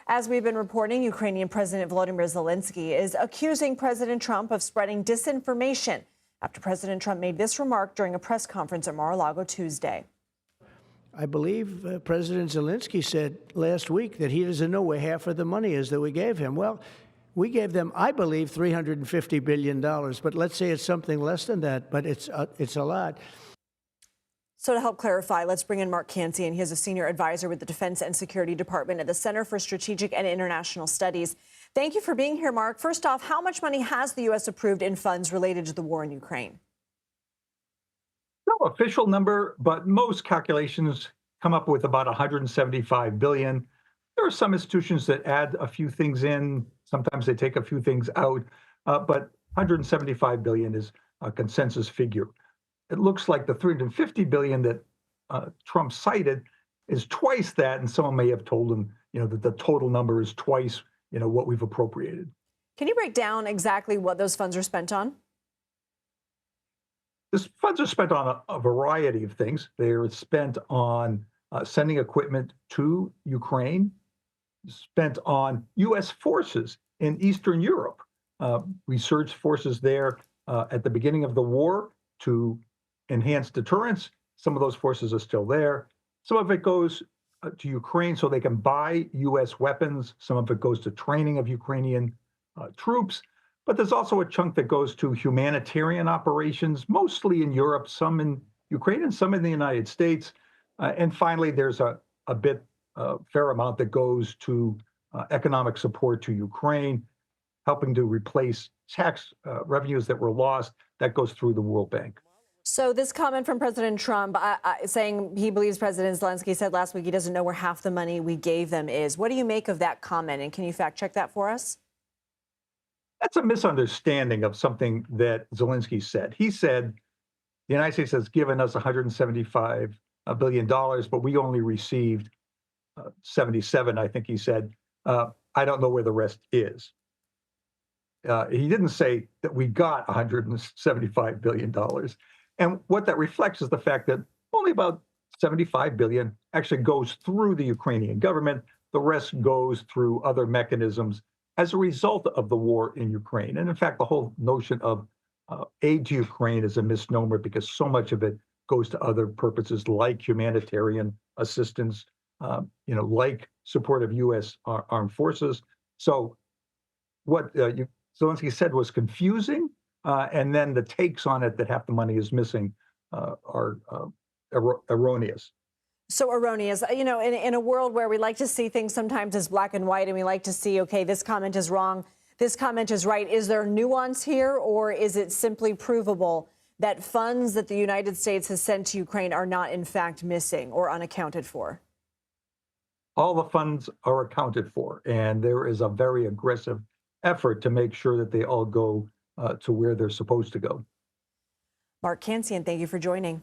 As we've been reporting, Ukrainian President Volodymyr Zelenskyy is accusing President Trump of spreading disinformation after President Trump made this remark during a press conference at Mar-a-Lago Tuesday. I believe President Zelenskyy said last week that he doesn't know where half of the money is that we gave him. Well, we gave them, I believe, $350 billion, but let's say it's something less than that, but it's a lot. So to help clarify, let's bring in Mark Cancian. He is a senior advisor with the Defense and Security Department at the Center for Strategic and International Studies. Thank you for being here, Mark. First off, how much money has the U.S. approved in funds related to the war in Ukraine? No official number, but most calculations come up with about $175 billion. There are some institutions that add a few things in. Sometimes they take a few things out, but $175 billion is a consensus figure. It looks like the $350 billion that Trump cited is twice that, and someone may have told him, that the total number is twice, what we've appropriated. Can you break down exactly what those funds are spent on? These funds are spent on a variety of things. They're spent on sending equipment to Ukraine, spent on U.S. forces in Eastern Europe. We surged forces there at the beginning of the war to enhance deterrence. Some of those forces are still there. Some of it goes to Ukraine so they can buy U.S. weapons. Some of it goes to training of Ukrainian troops. But there's also a chunk that goes to humanitarian operations, mostly in Europe, some in Ukraine and some in the United States. And finally, there's a fair amount that goes to economic support to Ukraine, helping to replace tax revenues that were lost. That goes through the World Bank. So this comment from President Trump saying he believes President Zelenskyy said last week he doesn't know where half the money we gave them is. What do you make of that comment? And can you fact check that for us? That's a misunderstanding of something that Zelenskyy said. He said the United States has given us $175 billion, but we only received 77, I think he said. I don't know where the rest is. He didn't say that we got $175 billion. And what that reflects is the fact that only about $75 billion actually goes through the Ukrainian government. The rest goes through other mechanisms as a result of the war in Ukraine. And in fact, the whole notion of aid to Ukraine is a misnomer because so much of it goes to other purposes like humanitarian assistance, like support of U.S. armed forces. So what Zelenskyy said was confusing, and then the takes on it that half the money is missing are erroneous. So erroneous, in a world where we like to see things sometimes as black and white, and we like to see, okay, this comment is wrong, this comment is right. Is there nuance here, or is it simply provable that funds that the United States has sent to Ukraine are not, in fact, missing or unaccounted for? All the funds are accounted for, and there is a very aggressive effort to make sure that they all go to where they're supposed to go. Mark Cancian, thank you for joining.